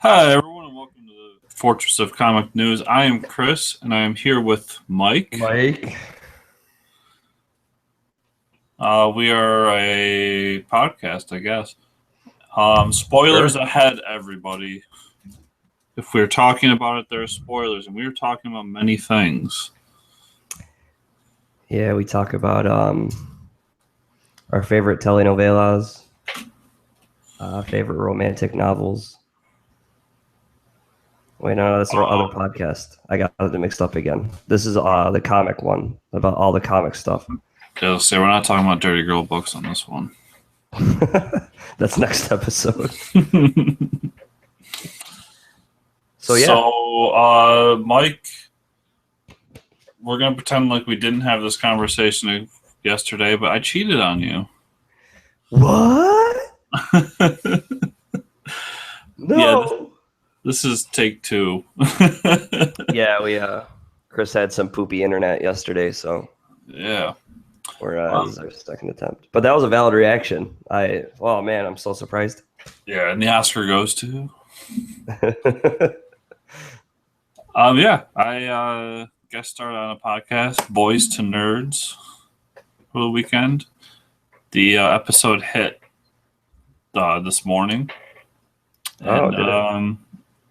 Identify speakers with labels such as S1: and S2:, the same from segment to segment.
S1: Hi, everyone, and welcome to the Fortress of Comic News. I am Chris, and I am here with Mike. We are a podcast, I guess. Spoilers ahead, everybody. If we're talking about it, there are spoilers, and we are talking about many things.
S2: Yeah, we talk about our favorite telenovelas, favorite romantic novels. Wait, no, that's our other podcast. I got it mixed up again. This is the comic one, about all the comic stuff.
S1: Yeah, let's say we're not talking about dirty girl books on this one.
S2: That's next episode.
S1: So, Mike, we're going to pretend like we didn't have this conversation yesterday, but I cheated on you.
S2: What? No.
S1: Yeah, this is take two.
S2: Yeah, Chris had some poopy internet yesterday, so
S1: yeah.
S2: This is our second attempt. But that was a valid reaction. Oh man, I'm so surprised.
S1: Yeah, and the Oscar goes to. I guest started on a podcast, Boys to Nerds, for the weekend. The episode hit this morning. And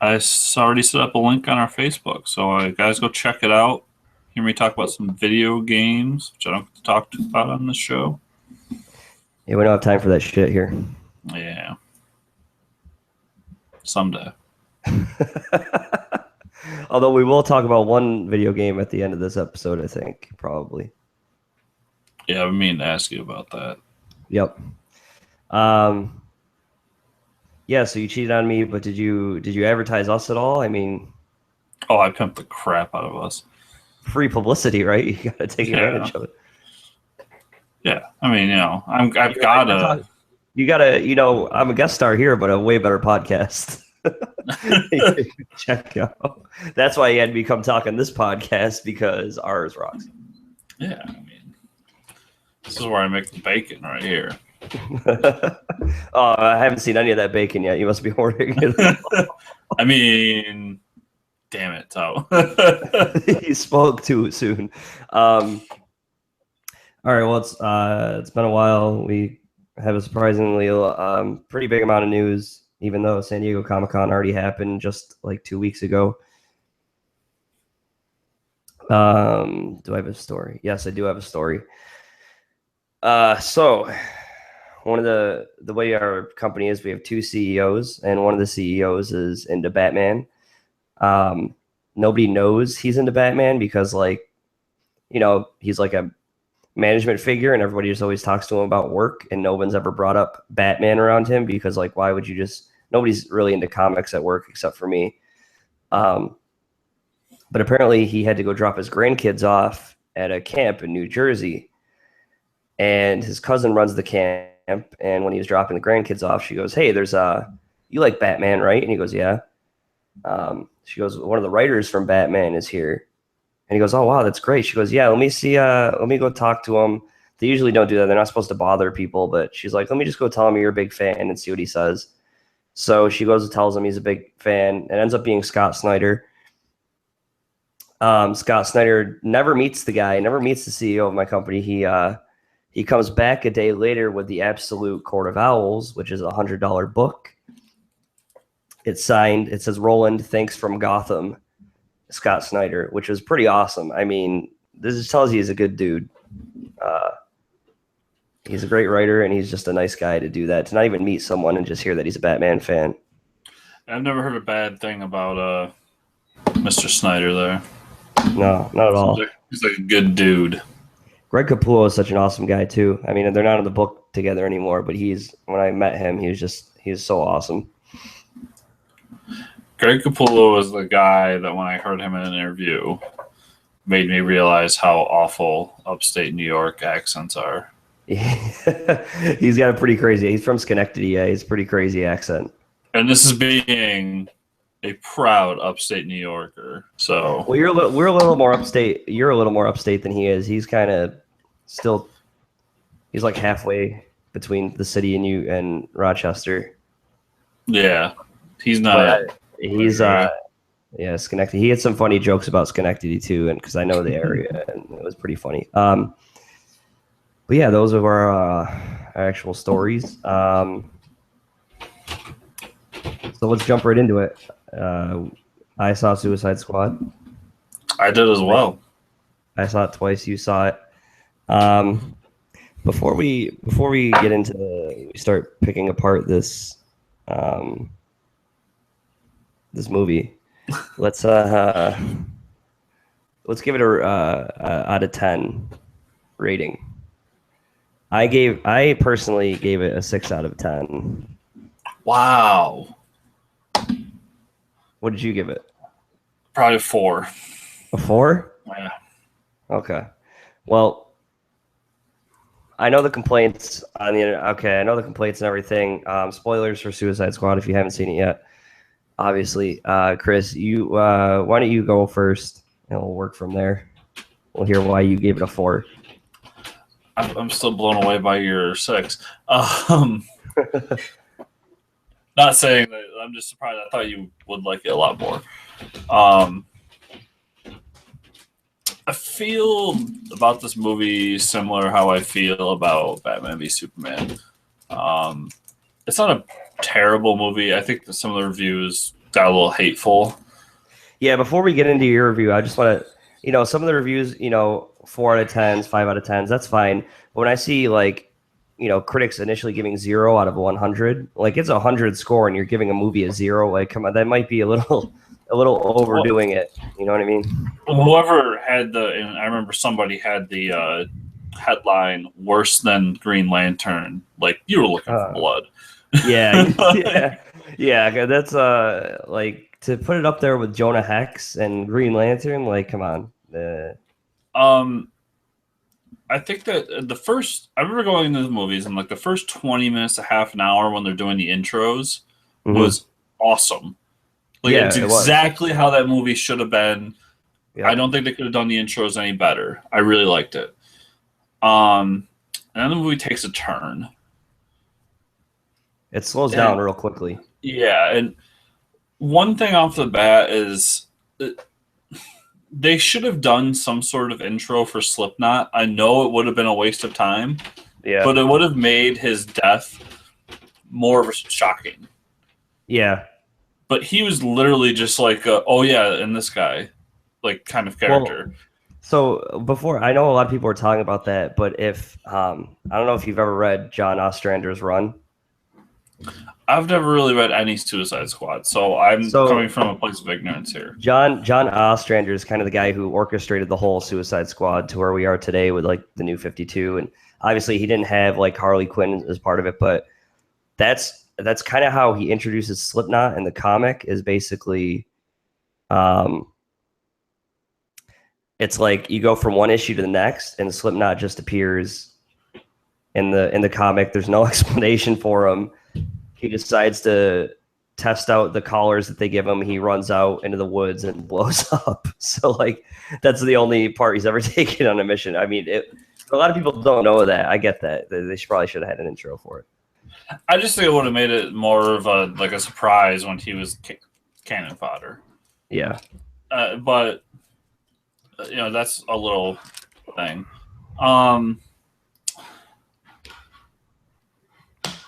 S1: I already set up a link on our Facebook, so guys go check it out. Hear me talk about some video games, which I don't get to talk about on the show.
S2: Yeah, we don't have time for that shit here.
S1: Yeah. Someday.
S2: Although we will talk about one video game at the end of this episode, I think, probably.
S1: Yeah, I mean to ask you about that.
S2: Yep. Yeah, so you cheated on me, but did you advertise us at all? I mean,
S1: I pimped the crap out of us.
S2: Free publicity, right? You got to take advantage of it.
S1: Yeah, I mean, I'm a
S2: guest star here, but a way better podcast. Check out. That's why you had me come talk on this podcast, because ours rocks.
S1: Yeah, I mean, this is where I make the bacon right here.
S2: I haven't seen any of that bacon yet. You must be ordering it.
S1: I mean, damn it, Toe.
S2: You spoke too soon. All right, well, it's been a while. We have a surprisingly pretty big amount of news, even though San Diego Comic-Con already happened just like 2 weeks ago. Do I have a story? Yes, I do have a story. So one of the way our company is, we have two CEOs, and one of the CEOs is into Batman. Nobody knows he's into Batman because, he's like a management figure, and everybody just always talks to him about work, and no one's ever brought up Batman around him because, why would you nobody's really into comics at work except for me. But apparently he had to go drop his grandkids off at a camp in New Jersey, and his cousin runs the camp. And when he was dropping the grandkids off, she goes, "Hey, you like Batman, right?" And he goes, "Yeah." She goes, "One of the writers from Batman is here." And he goes, "Oh, wow, that's great." She goes, "Yeah, let me go talk to him." They usually don't do that. They're not supposed to bother people, but she's like, "Let me just go tell him you're a big fan and see what he says." So she goes and tells him he's a big fan. It ends up being Scott Snyder. Scott Snyder never meets the guy, never meets the CEO of my company. He comes back a day later with the Absolute Court of Owls, which is a $100 book. It's signed. It says, "Roland, thanks from Gotham, Scott Snyder," which was pretty awesome. I mean, this just tells you he's a good dude. He's a great writer, and he's just a nice guy to do that, to not even meet someone and just hear that he's a Batman fan.
S1: I've never heard a bad thing about Mr. Snyder there.
S2: No, not at all.
S1: He's like a good dude.
S2: Greg Capullo is such an awesome guy too. I mean, they're not in the book together anymore, but when I met him, he was so awesome.
S1: Greg Capullo was the guy that when I heard him in an interview made me realize how awful upstate New York accents are.
S2: He's got a pretty crazy. He's from Schenectady. Yeah, he's a pretty crazy accent.
S1: And this is being a proud upstate New Yorker. So
S2: we're a little more upstate. You're a little more upstate than he is. He's kind of still. He's like halfway between the city and Rochester.
S1: Yeah. He's not.
S2: He's yeah, Schenectady. He had some funny jokes about Schenectady too, and because I know the area, and it was pretty funny. But yeah, those are our actual stories. So let's jump right into it. I saw Suicide Squad.
S1: I did as well.
S2: I saw it twice. You saw it. Before we get into we start picking apart this this movie, let's give it a out of 10 rating. I personally gave it a 6 out of 10.
S1: Wow.
S2: What did you give it?
S1: Probably 4.
S2: A 4?
S1: Yeah.
S2: Okay. Well, I know the complaints on the internet. Okay, I know the complaints and everything. Spoilers for Suicide Squad if you haven't seen it yet. Obviously, Chris, you why don't you go first, and we'll work from there. We'll hear why you gave it a 4.
S1: I'm still blown away by your 6. Not saying that. I'm just surprised. I thought you would like it a lot more. I feel about this movie similar how I feel about Batman v Superman. It's not a terrible movie. I think that some of the reviews got a little hateful.
S2: Yeah, before we get into your review, I just want to, some of the reviews, 4 out of 10s, 5 out of 10s, that's fine. But when I see critics initially giving 0 out of 100, like it's a 100 score and you're giving a movie a 0, like come on, that might be a little overdoing it. You know what I mean?
S1: Whoever had and I remember somebody had the headline worse than Green Lantern. Like you were looking for blood.
S2: Yeah. That's like to put it up there with Jonah Hex and Green Lantern. Like, come on.
S1: I think that I remember going into the movies and like the first 20 minutes to half an hour when they're doing the intros was awesome. Like it's exactly how that movie should have been. Yeah. I don't think they could have done the intros any better. I really liked it. And then the movie takes a turn.
S2: It slows down real quickly.
S1: Yeah, and one thing off the bat is they should have done some sort of intro for Slipknot. I know it would have been a waste of time, but it would have made his death more of a shocking.
S2: Yeah.
S1: But he was literally just like, and this guy, like, kind of character.
S2: Well, so before, I know a lot of people are talking about that, but if I don't know if you've ever read John Ostrander's run.
S1: I've never really read any Suicide Squad, so I'm coming from a place of ignorance here.
S2: John Ostrander is kind of the guy who orchestrated the whole Suicide Squad to where we are today with like the New 52, and obviously he didn't have like Harley Quinn as part of it, but that's kind of how he introduces Slipknot in the comic. Is basically, it's like you go from one issue to the next, and Slipknot just appears in the comic. There's no explanation for him. He decides to test out the collars that they give him. He runs out into the woods and blows up. So, like, that's the only part he's ever taken on a mission. I mean, a lot of people don't know that. I get that. They probably should have had an intro for it.
S1: I just think it would have made it more of a surprise when he was cannon fodder.
S2: Yeah.
S1: But, that's a little thing.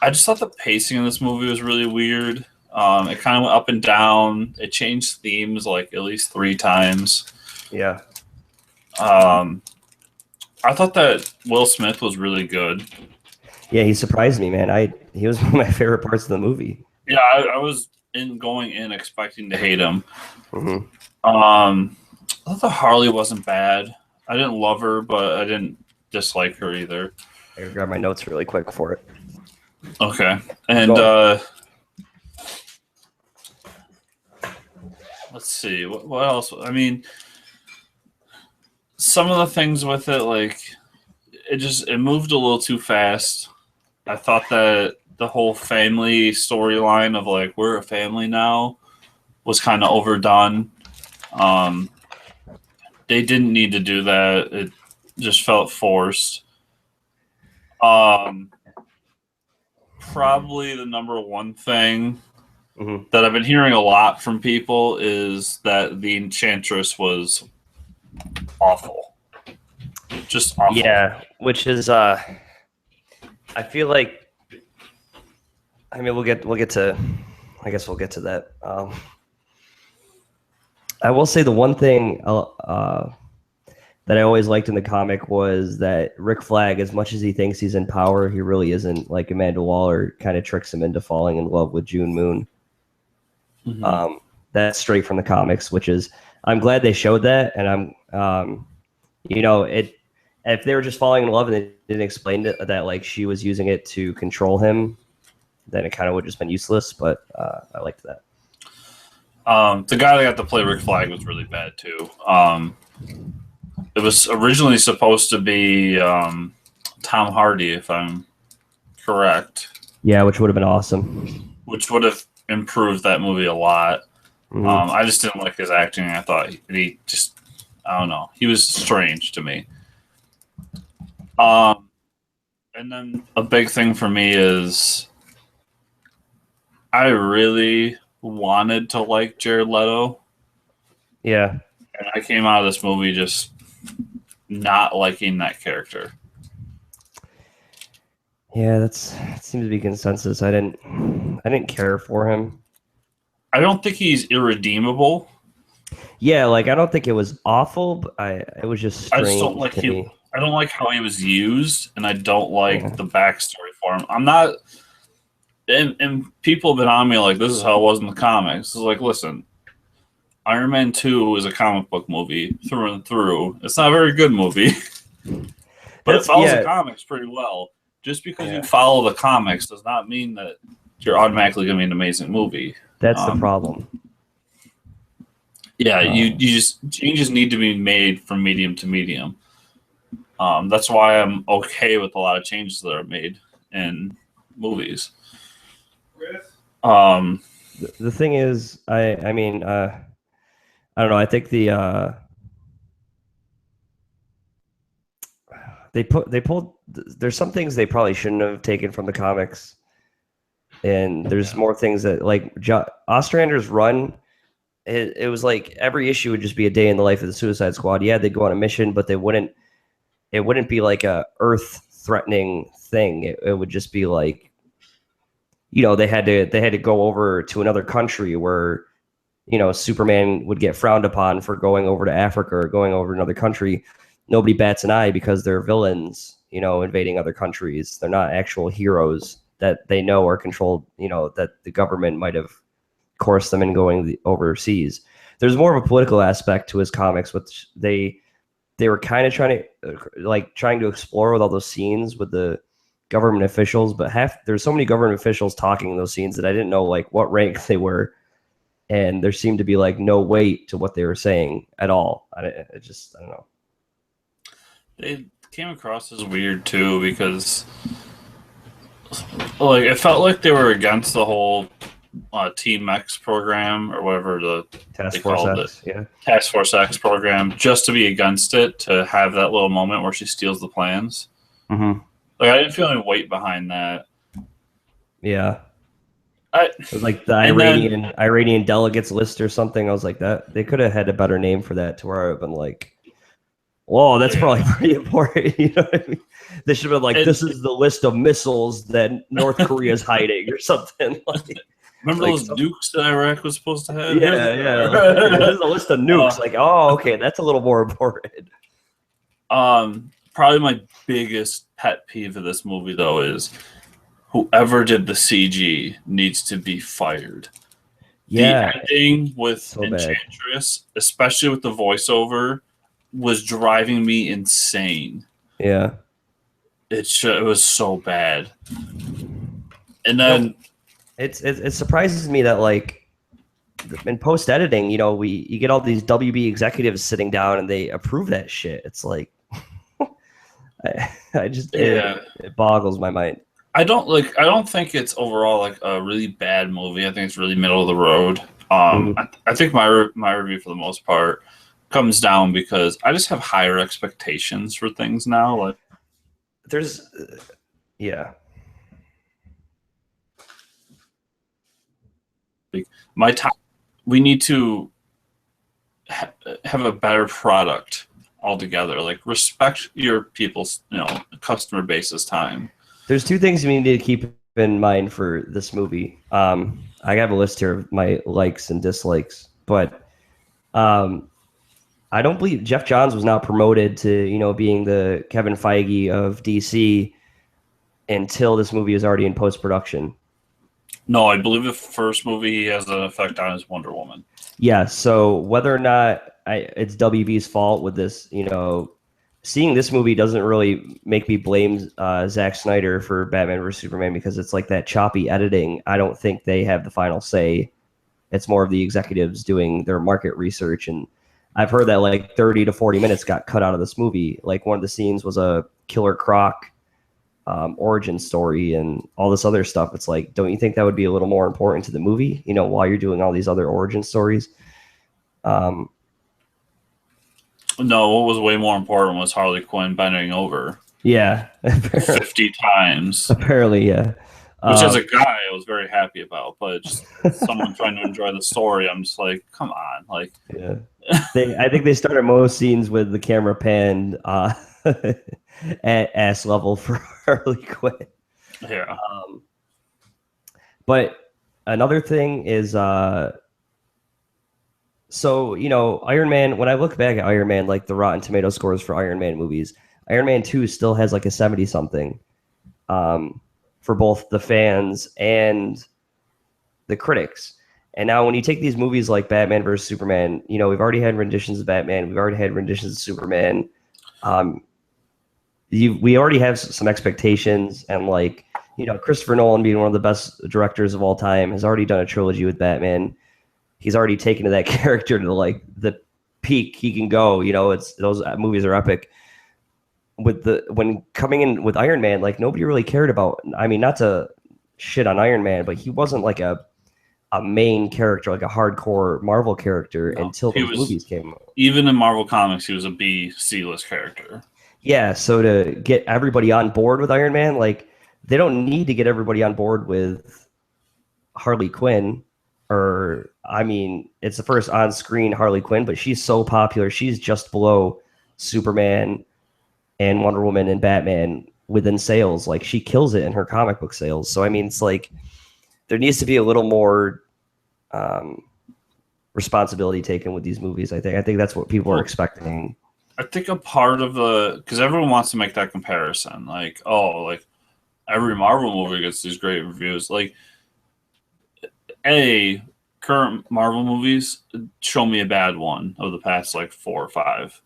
S1: I just thought the pacing in this movie was really weird. It kind of went up and down. It changed themes like at least 3 times.
S2: Yeah.
S1: I thought that Will Smith was really good.
S2: Yeah, he surprised me, man. He was one of my favorite parts of the movie.
S1: Yeah, I was going in expecting to hate him. Mm-hmm. I thought the Harley wasn't bad. I didn't love her, but I didn't dislike her either.
S2: I gotta grab my notes really quick for it.
S1: Okay. And let's see. What else? I mean, some of the things with it, like, it moved a little too fast. I thought that the whole family storyline of, like, we're a family now was kind of overdone. They didn't need to do that. It just felt forced. Probably the number one thing that I've been hearing a lot from people is that the Enchantress was awful. Just awful.
S2: Yeah, which is I feel like, I mean, we'll get to, I guess we'll get to that. I will say the one thing that I always liked in the comic was that Rick Flag, as much as he thinks he's in power, he really isn't. Like Amanda Waller kind of tricks him into falling in love with June Moon. That's straight from the comics, which is, I'm glad they showed that. And I'm, if they were just falling in love and they didn't explain that like she was using it to control him, then it kind of would have just been useless. But I liked that.
S1: The guy that got to play Rick Flag was really bad too. It was originally supposed to be Tom Hardy, if I'm correct.
S2: Yeah, which would have been awesome.
S1: Which would have improved that movie a lot. I just didn't like his acting. I thought he just, I don't know. He was strange to me. And then a big thing for me is I really wanted to like Jared Leto.
S2: Yeah.
S1: And I came out of this movie just not liking that character.
S2: Yeah, that seems to be consensus. I didn't care for him.
S1: I don't think he's irredeemable.
S2: Yeah, like I don't think it was awful, but it was just strange.
S1: I just don't like I don't like how he was used, and I don't like the backstory for him. I'm not, and people have been on me like, this is how it was in the comics. It's like, listen, Iron Man 2 is a comic book movie through and through. It's not a very good movie, but it follows the comics pretty well. Just because you follow the comics does not mean that you're automatically going to be an amazing movie.
S2: That's the problem.
S1: Yeah, changes need to be made from medium to medium. That's why I'm okay with a lot of changes that are made in movies.
S2: The thing is, I mean, I don't know. I think they pulled. There's some things they probably shouldn't have taken from the comics, and there's more things that like Ostrander's run. It was like every issue would just be a day in the life of the Suicide Squad. Yeah, they'd go on a mission, but it wouldn't be like a Earth-threatening thing. It would just be like, they had to go over to another country where, Superman would get frowned upon for going over to Africa or going over to another country. Nobody bats an eye because they're villains, invading other countries. They're not actual heroes that they know are controlled, that the government might have coerced them in going overseas. There's more of a political aspect to his comics, which they were kind of trying to explore with all those scenes with the government officials, but there's so many government officials talking in those scenes that I didn't know like what rank they were, and there seemed to be like no weight to what they were saying at all. I don't know.
S1: They came across as weird too because like it felt like they were against the whole Team X program or whatever the
S2: Task Force X,
S1: Task Force X program, just to be against it, to have that little moment where she steals the plans.
S2: Mm-hmm.
S1: Like I didn't feel any weight behind that.
S2: Yeah, it was like the Iranian delegates list or something. I was like, that they could have had a better name for that, to where I've been like, whoa, that's probably pretty important. You know what I mean? They should have been like, this is the list of missiles that North Korea is hiding or something. Like,
S1: remember those nukes that Iraq was supposed to have?
S2: Yeah. Like, this is a list of nukes. Okay, that's a little more important.
S1: Probably my biggest pet peeve of this movie, though, is whoever did the CG needs to be fired.
S2: Yeah.
S1: The ending with Enchantress, especially with the voiceover, was driving me insane.
S2: Yeah.
S1: It was so bad. And then
S2: it surprises me that like in post editing, you get all these WB executives sitting down and they approve that shit. It's like it boggles my mind.
S1: I don't think it's overall like a really bad movie. I think it's really middle of the road. I think my review for the most part comes down because I just have higher expectations for things now. Like
S2: there's yeah.
S1: Like my time, we need to have a better product altogether. Like respect your people's, customer base's time.
S2: There's two things you need to keep in mind for this movie. I have a list here of my likes and dislikes, but I don't believe Jeff Johns was not promoted to, being the Kevin Feige of DC until this movie is already in post-production.
S1: No, I believe the first movie he has an effect on is Wonder Woman.
S2: Yeah, so whether or not it's WB's fault with this, seeing this movie doesn't really make me blame Zack Snyder for Batman vs. Superman because it's like that choppy editing. I don't think they have the final say. It's more of the executives doing their market research. And I've heard that like 30 to 40 minutes got cut out of this movie. Like one of the scenes was a Killer Croc origin story and all this other stuff. It's like, don't you think that would be a little more important to the movie, while you're doing all these other origin stories?
S1: No, what was way more important was Harley Quinn bending over.
S2: Yeah.
S1: 50 times.
S2: Apparently, yeah.
S1: Which as a guy, I was very happy about. But just someone trying to enjoy the story, I'm just like, come on. Like,
S2: yeah. I think they started most scenes with the camera panned at ass level for Harley Quinn.
S1: Yeah.
S2: But another thing is, so, Iron Man, when I look back at Iron Man, like the Rotten Tomato scores for Iron Man movies, Iron Man 2 still has like a 70-something for both the fans and the critics. And now when you take these movies like Batman versus Superman, we've already had renditions of Batman. We've already had renditions of Superman. We already have some expectations. And like, Christopher Nolan being one of the best directors of all time has already done a trilogy with Batman. He's already taken to that character to like the peak he can go. Those movies are epic. When coming in with Iron Man, like nobody really cared about. I mean, not to shit on Iron Man, but he wasn't like a main character, like a hardcore Marvel character until those movies came out.
S1: Even in Marvel Comics, he was a B, C-list character.
S2: Yeah, so to get everybody on board with Iron Man, like they don't need to get everybody on board with Harley Quinn. It's the first on-screen Harley Quinn, but she's so popular. She's just below Superman and Wonder Woman and Batman within sales. Like she kills it in her comic book sales. So, it's like there needs to be a little more responsibility taken with these movies. I think that's what people are expecting.
S1: I think a part of because everyone wants to make that comparison. Like, every Marvel movie gets these great reviews. Like, current Marvel movies, show me a bad one of the past like 4 or 5.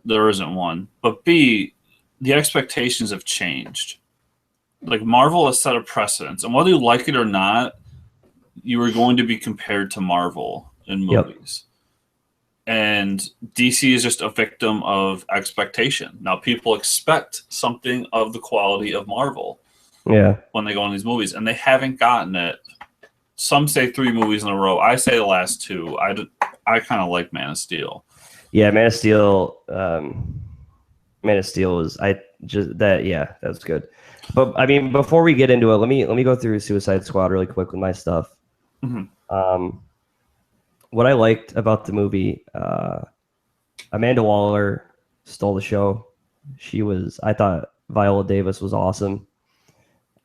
S1: There isn't one. But B, the expectations have changed. Like Marvel has set a precedence, and whether you like it or not, you are going to be compared to Marvel in movies. Yep. And DC is just a victim of expectation. Now people expect something of the quality of Marvel.
S2: Yeah.
S1: When they go in these movies, and they haven't gotten it. Some say 3 movies in a row. I say the last 2. I kind of like Man of Steel.
S2: Yeah, Man of Steel. Man of Steel was that was good. But before we get into it, let me go through Suicide Squad really quick with my stuff.
S1: Mm-hmm.
S2: What I liked about the movie, Amanda Waller stole the show. I thought Viola Davis was awesome.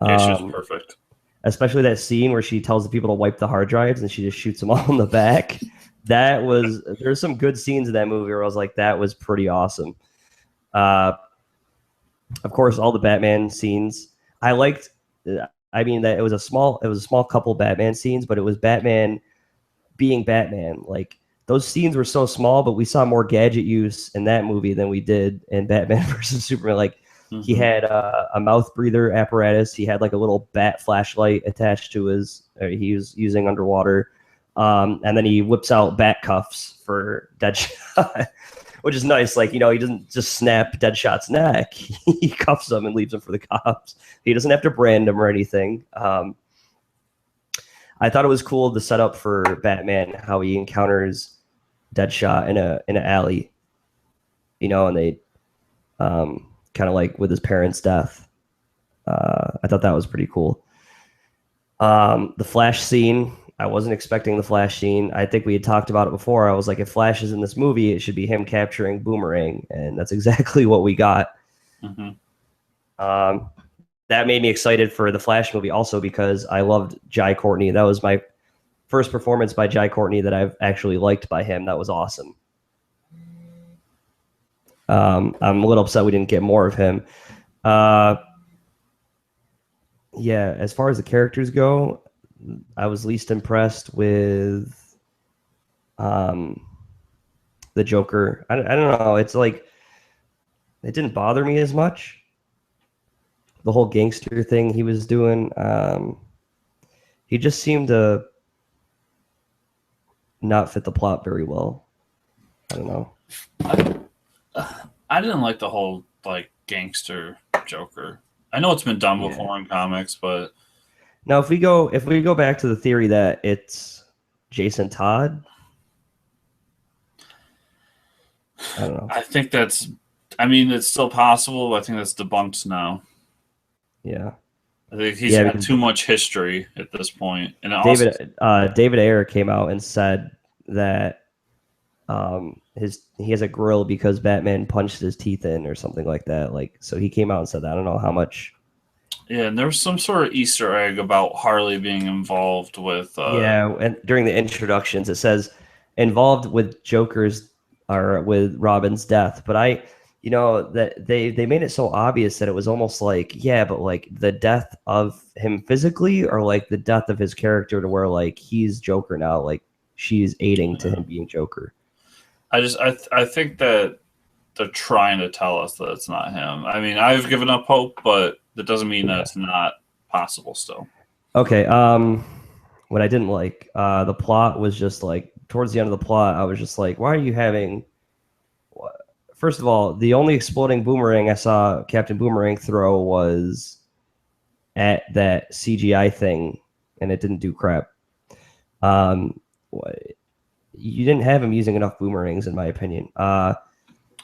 S1: Yeah, she was perfect.
S2: Especially that scene where she tells the people to wipe the hard drives and she just shoots them all in the back. There's some good scenes in that movie where I was like, that was pretty awesome. Of course, all the Batman scenes I liked. That it was a small couple Batman scenes, but it was Batman being Batman. Like those scenes were so small, but we saw more gadget use in that movie than we did in Batman versus Superman. Like he had a mouth breather apparatus. He had like a little bat flashlight attached to he was using underwater. And then he whips out bat cuffs for Deadshot, which is nice. Like, he doesn't just snap Deadshot's neck. He cuffs him and leaves him for the cops. He doesn't have to brand him or anything. I thought it was cool the setup for Batman, how he encounters Deadshot in an alley, and they kind of like with his parents' death. I thought that was pretty cool. The Flash scene I wasn't expecting the Flash scene. I think we had talked about it before. I was like, if Flash is in this movie, it should be him capturing Boomerang, and that's exactly what we got.
S1: Mm-hmm.
S2: That made me excited for the Flash movie also because I loved Jai Courtney. That was my first performance by Jai Courtney that I've actually liked by him. That was awesome. I'm a little upset we didn't get more of him. Yeah, as far as the characters go, I was least impressed with the Joker. I don't know. It's like it didn't bother me as much. The whole gangster thing he was doing, he just seemed to not fit the plot very well. I don't know.
S1: I didn't like the whole like gangster Joker. I know it's been done before in comics, but
S2: now if we go back to the theory that it's Jason Todd, I don't know.
S1: I think that's. I mean, it's still possible, but I think that's debunked now.
S2: Yeah.
S1: I think he's had too much history at this point. And
S2: David Ayer came out and said that he has a grill because Batman punched his teeth in or something like that. Like, so he came out and said that. I don't know how much.
S1: Yeah, and there was some sort of Easter egg about Harley being involved with.
S2: And during the introductions, it says involved with Joker's or with Robin's death. But that they made it so obvious that it was almost like, but like the death of him physically or like the death of his character to where like he's Joker now, like she's aiding to him being Joker.
S1: I think that they're trying to tell us that it's not him. I mean, I've given up hope, but that doesn't mean that it's not possible still.
S2: Okay. What I didn't like, the plot was just like towards the end of the plot, I was just like, why are you having? First of all, the only exploding boomerang I saw Captain Boomerang throw was at that CGI thing, and it didn't do crap. You didn't have him using enough boomerangs, in my opinion.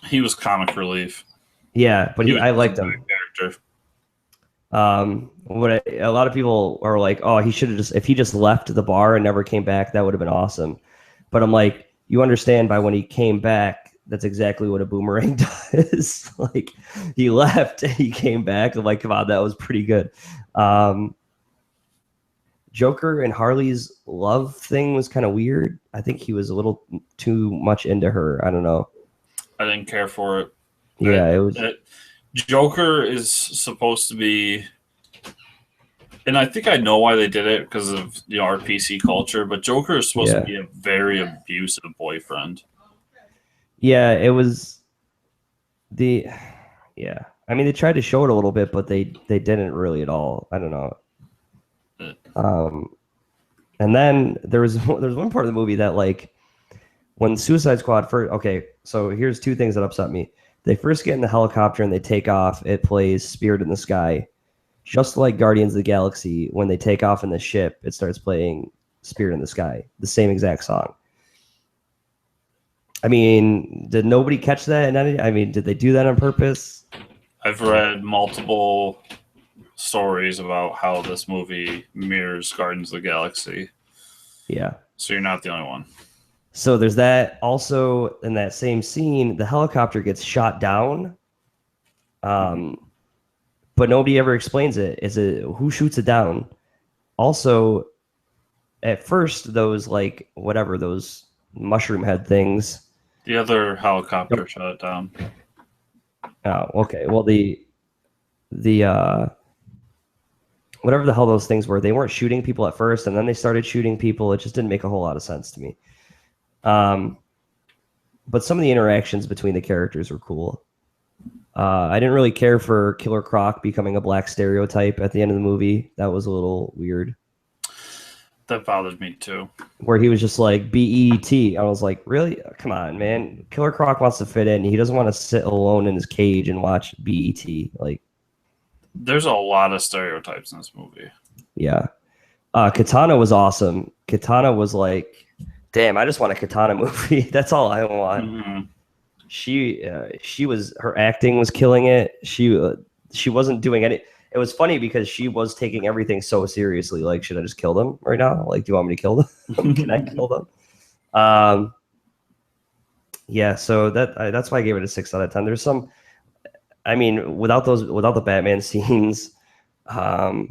S1: He was comic relief.
S2: Yeah, but I liked him.
S1: Character.
S2: A lot of people are like, oh, he should have if he just left the bar and never came back, that would have been awesome. But I'm like, you understand by when he came back, that's exactly what a boomerang does. Like he left and he came back. I'm like, come on, that was pretty good. Joker and Harley's love thing was kind of weird. I think he was a little too much into her. I don't know.
S1: I didn't care for it.
S2: Yeah, it was.
S1: Joker is supposed to be, and I think I know why they did it because of our PC culture. But Joker is supposed to be a very abusive boyfriend. Yeah,
S2: it was I mean, they tried to show it a little bit, but they didn't really at all. I don't know. And then there's one part of the movie that like when Suicide Squad first. Okay, so here's two things that upset me. They first get in the helicopter and they take off. It plays Spirit in the Sky. Just like Guardians of the Galaxy, when they take off in the ship, it starts playing Spirit in the Sky. The same exact song. I mean, did nobody catch that? I mean, did they do that on purpose?
S1: I've read multiple stories about how this movie mirrors Guardians of the Galaxy.
S2: Yeah.
S1: So you're not the only one.
S2: So there's that. Also, in that same scene, the helicopter gets shot down. But nobody ever explains it. Is it who shoots it down? Also, at first, those those mushroom head things.
S1: The other helicopter shot it down.
S2: Oh, okay. Well, the whatever the hell those things were, they weren't shooting people at first, and then they started shooting people. It just didn't make a whole lot of sense to me. But some of the interactions between the characters were cool. I didn't really care for Killer Croc becoming a black stereotype at the end of the movie. That was a little weird.
S1: That bothered me too.
S2: Where he was just like BET. I was like, really? Come on, man. Killer Croc wants to fit in. He doesn't want to sit alone in his cage and watch BET. Like,
S1: there's a lot of stereotypes in this movie.
S2: Yeah. Katana was awesome. Katana was like, damn, I just want a Katana movie. That's all I want. Mm-hmm. She was, her acting was killing it. She wasn't doing any. it was funny because she was taking everything so seriously. Like, should I just kill them right now? Like, do you want me to kill them? Can I kill them? Yeah, so that's why I gave it a 6 out of 10. There's some, I mean, without the Batman scenes, without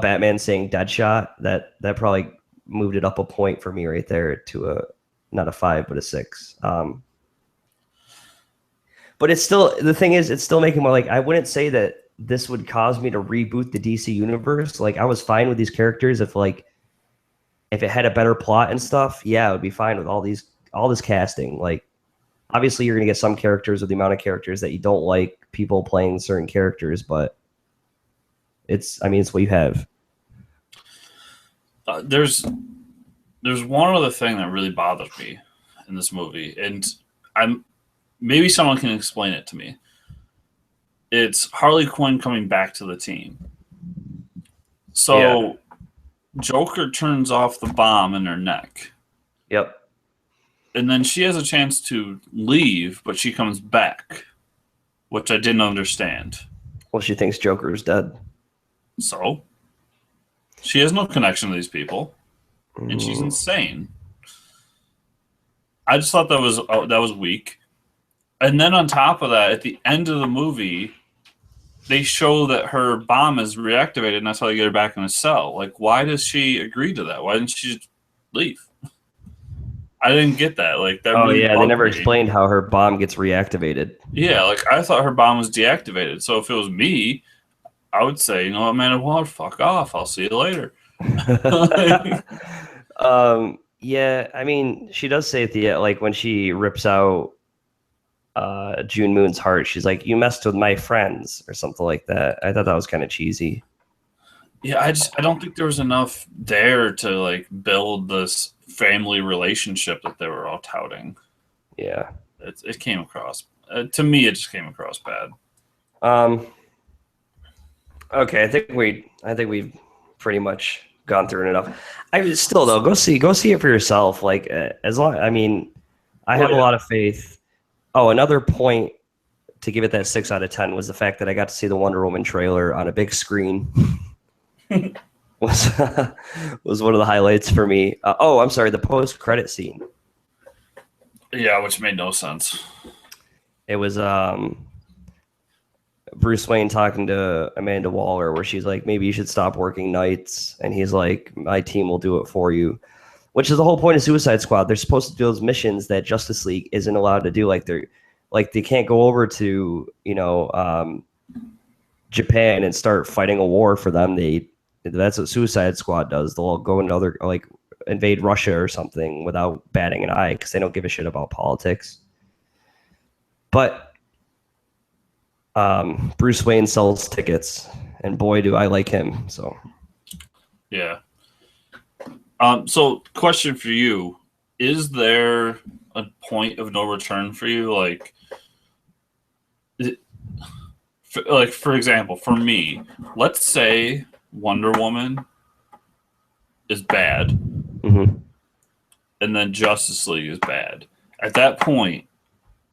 S2: Batman saying Deadshot, that probably moved it up a point for me right there to a not a 5 but a 6. But it's still, the thing is, it's still making more, like, I wouldn't say that this would cause me to reboot the DC universe. Like, I was fine with these characters if it had a better plot and stuff. Yeah, it would be fine with all this casting. Like, obviously you're gonna get some characters with the amount of characters that you don't like people playing certain characters, but it's what you have.
S1: There's one other thing that really bothers me in this movie, and maybe someone can explain it to me. It's Harley Quinn coming back to the team. So yeah. Joker turns off the bomb in her neck.
S2: Yep.
S1: And then she has a chance to leave, but she comes back, which I didn't understand.
S2: Well, she thinks Joker's dead.
S1: So she has no connection to these people, and she's insane. I just thought that was weak. And then on top of that, at the end of the movie, they show that her bomb is reactivated, and that's how they get her back in a cell. Like, why does she agree to that? Why didn't she just leave? I didn't get that. Like, that. Oh really
S2: yeah, they never explained how her bomb gets reactivated.
S1: Yeah, like I thought her bomb was deactivated. So if it was me, I would say, you know what, Amanda Waller, fuck off. I'll see you later.
S2: Yeah, I mean, she does say at the end, like when she rips out June Moon's heart, she's like, "You messed with my friends," or something like that. I thought that was kind of cheesy.
S1: Yeah, I don't think there was enough there to like build this family relationship that they were all touting.
S2: Yeah,
S1: it came across to me. It just came across bad.
S2: Okay, I think we've pretty much gone through it enough. I still though, go see it for yourself. Like as long, I mean, I have a lot of faith. Oh, another point to give it that 6 out of 10 was the fact that I got to see the Wonder Woman trailer on a big screen. was one of the highlights for me. I'm sorry, the post-credit scene.
S1: Yeah, which made no sense.
S2: It was Bruce Wayne talking to Amanda Waller, where she's like, maybe you should stop working nights, and he's like, my team will do it for you. Which is the whole point of Suicide Squad. They're supposed to do those missions that Justice League isn't allowed to do. Like they can't go over to Japan and start fighting a war for them. That's what Suicide Squad does. They'll go into invade Russia or something without batting an eye because they don't give a shit about politics. But Bruce Wayne sells tickets, and boy, do I like him. So
S1: yeah. So question for you, is there a point of no return for you? Like, for example, for me, let's say Wonder Woman is bad, and then Justice League is bad. At that point,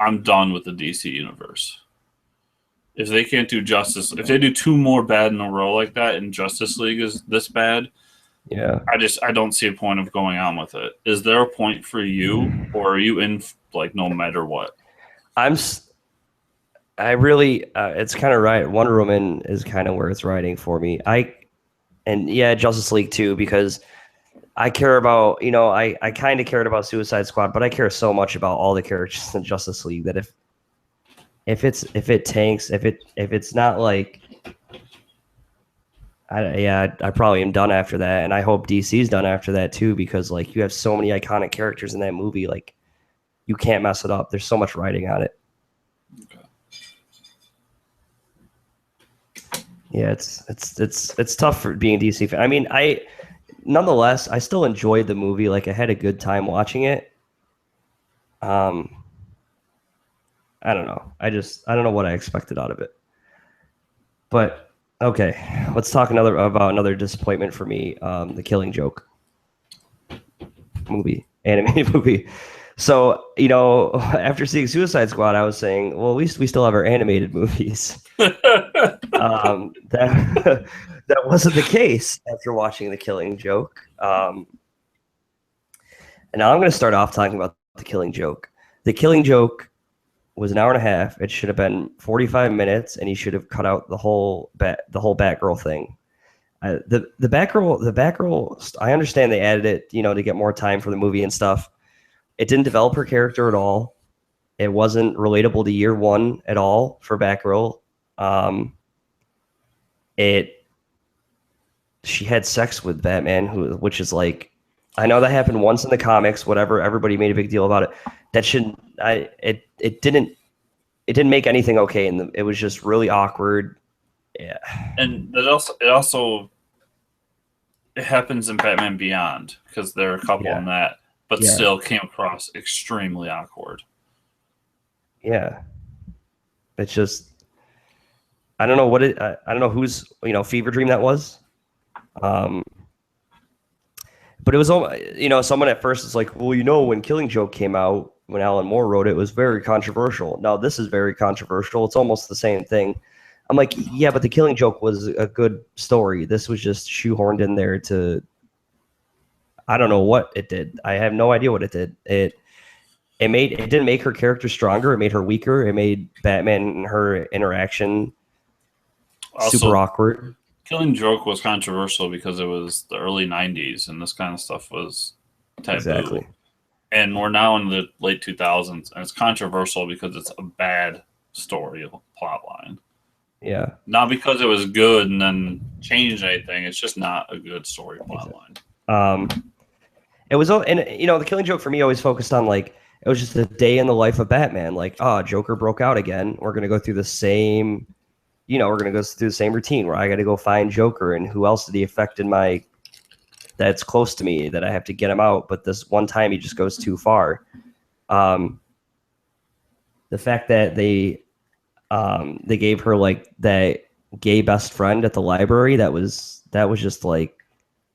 S1: I'm done with the DC universe. If they can't do if they do 2 more bad in a row like that, and Justice League is this bad,
S2: yeah,
S1: I don't see a point of going on with it. Is there a point for you, or are you in like no matter what?
S2: I really, it's kind of right. Wonder Woman is kind of where it's riding for me. Justice League too, because I care about, I kind of cared about Suicide Squad, but I care so much about all the characters in Justice League that if it tanks, if it's not like, I probably am done after that, and I hope DC's done after that too, because like you have so many iconic characters in that movie, like you can't mess it up. There's so much writing on it. Okay. Yeah, it's tough for being a DC fan. I mean, nonetheless, I still enjoyed the movie. Like I had a good time watching it. I don't know. I don't know what I expected out of it, but. Okay, let's talk about another disappointment for me. The Killing Joke animated movie. So, after seeing Suicide Squad, I was saying, well, at least we still have our animated movies. That that wasn't the case after watching The Killing Joke. And now I'm going to start off talking about The Killing Joke. The Killing Joke was an hour and a half. It should have been 45 minutes, and he should have cut out the whole Batgirl thing. The Batgirl. I understand they added it, to get more time for the movie and stuff. It didn't develop her character at all. It wasn't relatable to year one at all for Batgirl. She had sex with Batman, which is like, I know that happened once in the comics. Whatever, everybody made a big deal about it. That shouldn't. It didn't make anything okay, and it was just really awkward. Yeah,
S1: and it happens in Batman Beyond because there are a couple in that, but still came across extremely awkward.
S2: Yeah, it's just, I don't know I don't know whose fever dream that was. But it was, someone at first is like, well, when Killing Joke came out, when Alan Moore wrote it, was very controversial. Now this is very controversial. It's almost the same thing. I'm like, yeah, but The Killing Joke was a good story. This was just shoehorned in there to, I don't know what it did. I have no idea what it did. It didn't make her character stronger. It made her weaker. It made Batman and her interaction super awkward.
S1: Killing Joke was controversial because it was the early 90s and this kind of stuff was taboo.
S2: Exactly.
S1: And we're now in the late 2000s, and it's controversial because it's a bad story plot line.
S2: Yeah.
S1: Not because it was good and then changed anything. It's just not a good story plot line.
S2: It was, and The Killing Joke for me always focused on like, it was just a day in the life of Batman. Like, Joker broke out again. We're going to go through the same, we're going to go through the same routine where I got to go find Joker and who else did he affect in that's close to me that I have to get him out. But this one time he just goes too far. The fact that they gave her like that gay best friend at the library, that was just like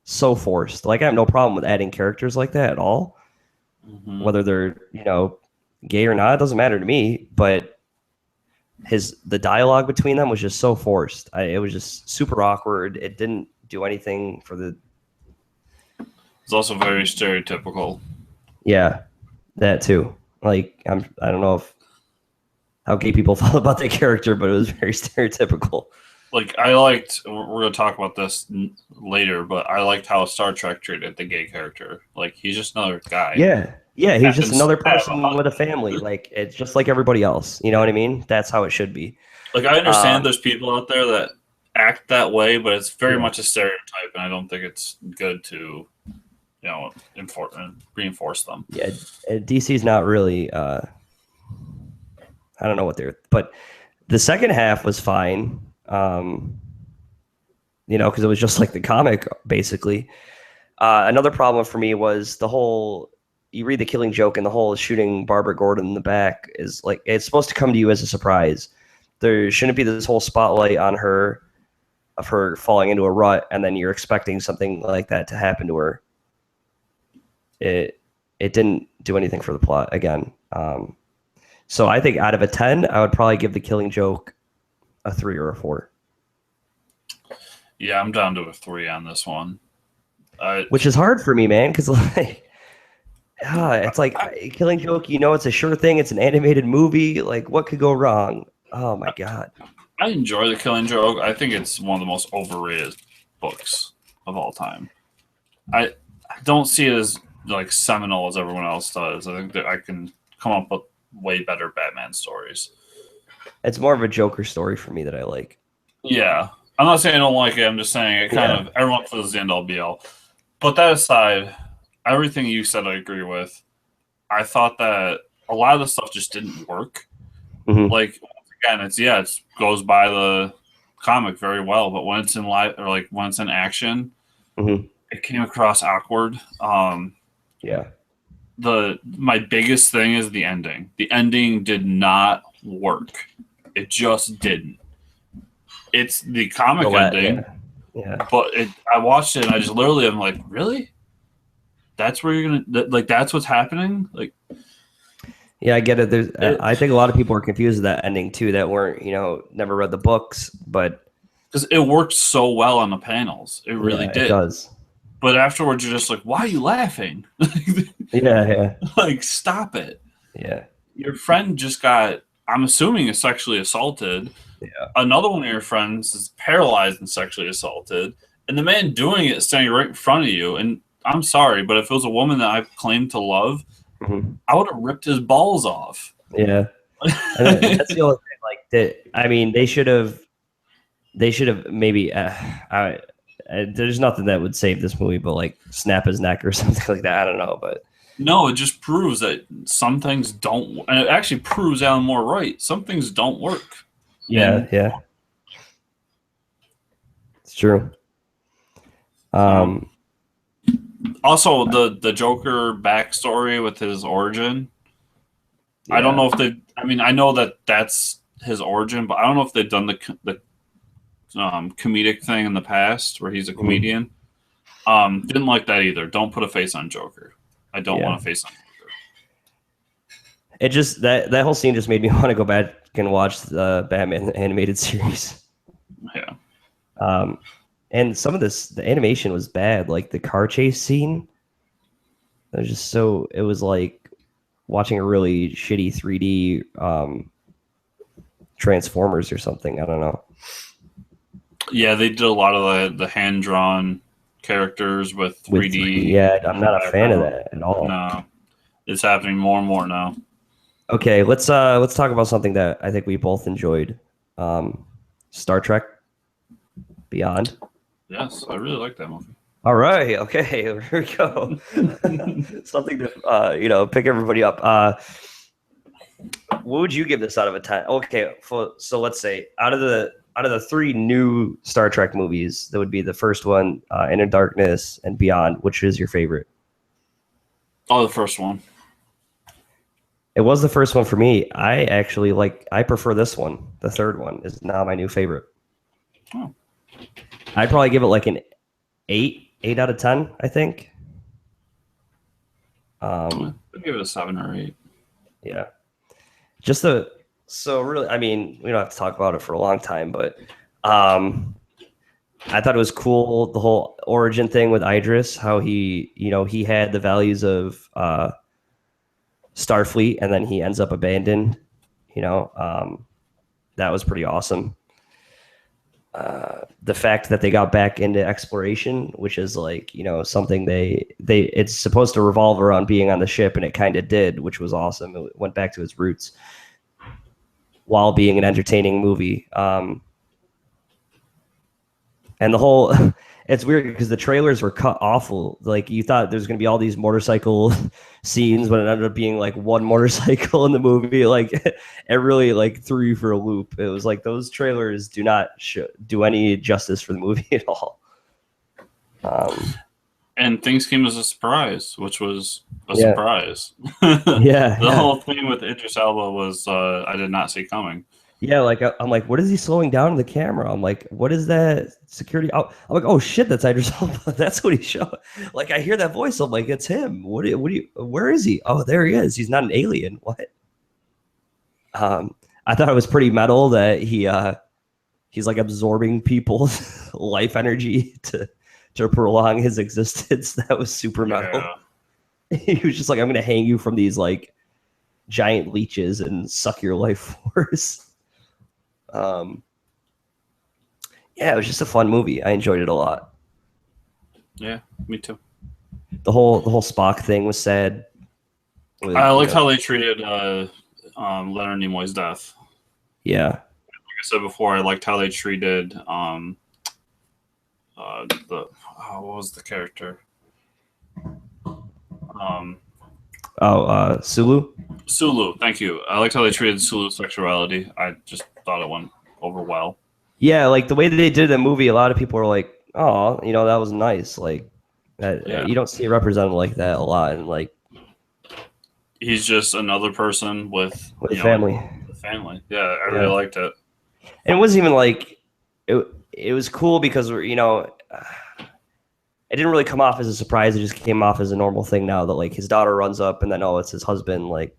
S2: so forced. Like I have no problem with adding characters like that at all. Mm-hmm. Whether they're, gay or not, it doesn't matter to me, but the dialogue between them was just so forced. It was just super awkward. It didn't do anything for the.
S1: It's also very stereotypical.
S2: Yeah, that too. Like I don't know how gay people felt about that character, but it was very stereotypical.
S1: Like we're going to talk about this later, but I liked how Star Trek treated the gay character. Like he's just another guy.
S2: Yeah, he's just another person with a family. Like it's just like everybody else. You know what I mean? That's how it should be.
S1: Like I understand there's people out there that act that way, but it's very much a stereotype, and I don't think it's good to, reinforce them.
S2: Yeah, DC's not really. I don't know what but the second half was fine. Because it was just like the comic, basically. Another problem for me was you read The Killing Joke and the whole shooting Barbara Gordon in the back is like, it's supposed to come to you as a surprise. There shouldn't be this whole spotlight on her of her falling into a rut, and then you're expecting something like that to happen to her. It didn't do anything for the plot again. So I think out of a 10, I would probably give The Killing Joke a 3 or a 4.
S1: Yeah, I'm down to a 3 on this one.
S2: Which is hard for me, man, because it's like Killing Joke. It's a sure thing. It's an animated movie. Like, what could go wrong? Oh my god!
S1: I enjoy The Killing Joke. I think it's one of the most overrated books of all time. I don't see it as like seminal as everyone else does. I think that I can come up with way better Batman stories.
S2: It's more of a Joker story for me that I like.
S1: Yeah. I'm not saying I don't like it. I'm just saying it kind of, everyone feels the end all be all. But that aside, everything you said I agree with. I thought that a lot of the stuff just didn't work. Mm-hmm. Like, again, it goes by the comic very well, but when it's in live or like when it's in action, it came across awkward. My biggest thing is the ending. The ending did not work. It just didn't. It's the comic ending.
S2: Yeah.
S1: But I watched it and I just literally am like, really? That's where you're gonna that's what's happening? Like
S2: Yeah, I get it. There's,
S1: It,
S2: I think a lot of people are confused with that ending too, that weren't, never read the books, but
S1: because it worked so well on the panels. It really
S2: yeah, it
S1: did.
S2: does.
S1: But afterwards, you're just like, why are you laughing?
S2: Yeah, yeah,
S1: Like, stop it.
S2: yeah,
S1: Your friend just got, I'm assuming, is sexually assaulted.
S2: yeah.
S1: Another one of your friends is paralyzed and sexually assaulted. And the man doing it is standing right in front of you. And I'm sorry, but if it was a woman that I claimed to love,
S2: Mhm.
S1: I would have ripped his balls off.
S2: Yeah. And that's the only thing. Like that, I mean, they should have maybe. There's nothing that would save this movie, but like snap his neck or something like that. I don't know, but
S1: No, it just proves that some things don't, and it actually proves Alan Moore right. Some things don't work.
S2: yeah,
S1: And,
S2: yeah, it's true. Um,
S1: Also, the Joker backstory with his origin. I don't
S2: yeah.
S1: know if they. I mean, I know that that's his origin, but I don't know if they've done the comedic thing in the past where he's a comedian. Didn't like that either. Don't put a face on Joker. I don't
S2: Yeah.
S1: want a face on Joker.
S2: It just that whole scene just made me want to go back and watch the Batman animated series.
S1: Yeah.
S2: And some of the animation was bad. Like the car chase scene, it was just so. It was like watching a really shitty 3D Transformers or something. I don't know.
S1: Yeah, they did a lot of the hand drawn characters with 3D.
S2: Yeah, I'm not a fan of that at all.
S1: No, it's happening more and more now.
S2: Okay, let's talk about something that I think we both enjoyed. Star Trek Beyond.
S1: Yes, I really like that movie.
S2: All right, okay, here we go. Something to pick everybody up. What would you give this out of a 10? Okay, so let's say out of the three new Star Trek movies, that would be the first one, Into Darkness and Beyond. Which is your favorite?
S1: Oh, the first one.
S2: It was the first one for me. I prefer this one. The third one is now my new favorite.
S1: Oh.
S2: I'd probably give it like an 8 out of 10, I think.
S1: I'd give it a 7 or 8.
S2: Yeah. So really, I mean, we don't have to talk about it for a long time, but I thought it was cool, the whole origin thing with Idris, how he had the values of Starfleet, and then he ends up abandoned. That was pretty awesome. The fact that they got back into exploration, which is like, something it's supposed to revolve around being on the ship, and it kind of did, which was awesome. It went back to its roots while being an entertaining movie. And the whole, it's weird because the trailers were cut awful. Like you thought there's going to be all these motorcycle scenes, but it ended up being like one motorcycle in the movie. Like it really like threw you for a loop. It was like those trailers do not do any justice for the movie at all.
S1: And things came as a surprise, which was a surprise.
S2: Yeah.
S1: The whole thing with Idris Elba was I did not see coming.
S2: Yeah, like I'm like, what is he slowing down the camera? I'm like, what is that security? I'm like, oh shit, that's Idris Elba. That's what he's showing. Like I hear that voice. I'm like, it's him. Where is he? Oh, there he is. He's not an alien. What? I thought it was pretty metal that he's like absorbing people's life energy to prolong his existence. That was super metal. Yeah. He was just like, I'm gonna hang you from these like giant leeches and suck your life force. Yeah, it was just a fun movie. I enjoyed it a lot.
S1: Yeah, me too.
S2: The whole Spock thing was sad.
S1: I liked how they treated Leonard Nimoy's death.
S2: Yeah.
S1: Like I said before, I liked how they treated what was the character?
S2: Sulu?
S1: Sulu, thank you. I liked how they treated Sulu's sexuality. I just thought it went over well.
S2: Yeah, like the way that they did the movie, a lot of people were like, oh, that was nice. Like, you don't see it represented like that a lot. And like,
S1: he's just another person with
S2: a family.
S1: Family. Yeah, I really liked it.
S2: And it wasn't even like, it was cool because, it didn't really come off as a surprise. It just came off as a normal thing now that like his daughter runs up and then, oh, it's his husband. Like,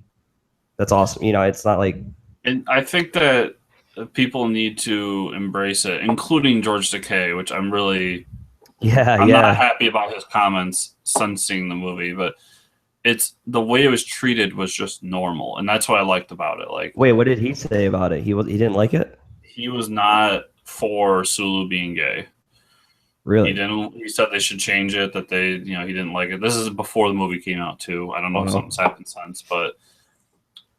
S2: That's awesome. You know, it's not like
S1: And I think that people need to embrace it, including George Takei, which I'm not happy about his comments since seeing the movie, but it's the way it was treated was just normal, and that's what I liked about it. Like,
S2: Wait, what did he say about it? He didn't like it?
S1: he was not for Sulu being gay.
S2: Really?
S1: He didn't. He said they should change it. That he didn't like it. This is before the movie came out too. I don't know if something's happened since, but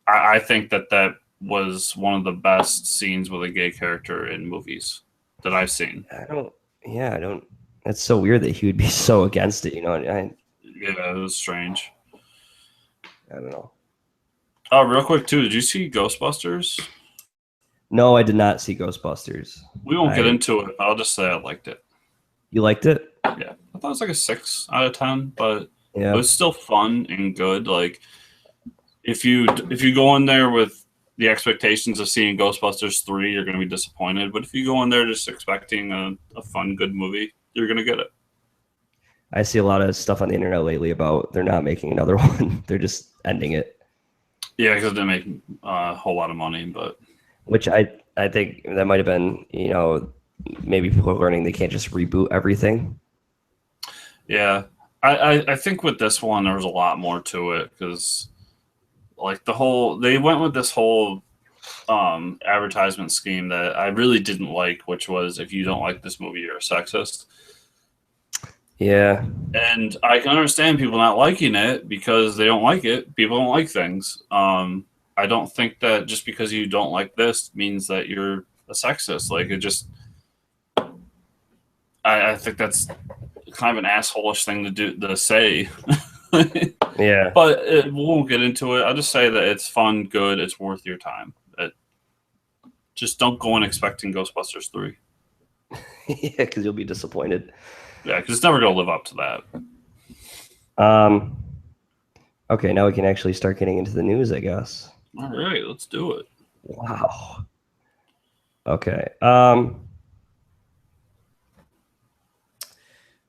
S1: I think that was one of the best scenes with a gay character in movies that I've seen.
S2: I don't. It's so weird that he would be so against it. You know,
S1: yeah, it was strange.
S2: I don't know.
S1: Oh, real quick too. Did you see Ghostbusters?
S2: No, I did not see Ghostbusters.
S1: We won't get into it. I'll just say I liked it.
S2: You liked it?
S1: Yeah, I thought it was like a 6 out of 10, but
S2: yeah,
S1: it was still fun and good. Like if you go in there with the expectations of seeing Ghostbusters 3, you're going to be disappointed. But if you go in there just expecting a fun, good movie, you're going to get it.
S2: I see a lot of stuff on the internet lately about they're not making another one. They're just ending it.
S1: Yeah, because it didn't make a whole lot of money, but
S2: which I think that might have been, you know, maybe people are learning they can't just reboot everything.
S1: Yeah, I think with this one there was a lot more to it because like they went with this whole advertisement scheme that I really didn't like, which was if you don't like this movie, you're a sexist.
S2: Yeah.
S1: And I can understand people not liking it because they don't like it. People don't like things. I don't think that just because you don't like this means that you're a sexist. Like it just, I think that's kind of an asshole-ish thing to say.
S2: Yeah.
S1: But we won't get into it. I'll just say that it's fun, good, it's worth your time. Just don't go in expecting Ghostbusters 3.
S2: Yeah, because you'll be disappointed.
S1: Yeah, because it's never going to live up to that.
S2: Okay, now we can actually start getting into the news, I guess.
S1: All right, let's do it.
S2: Wow. Okay. All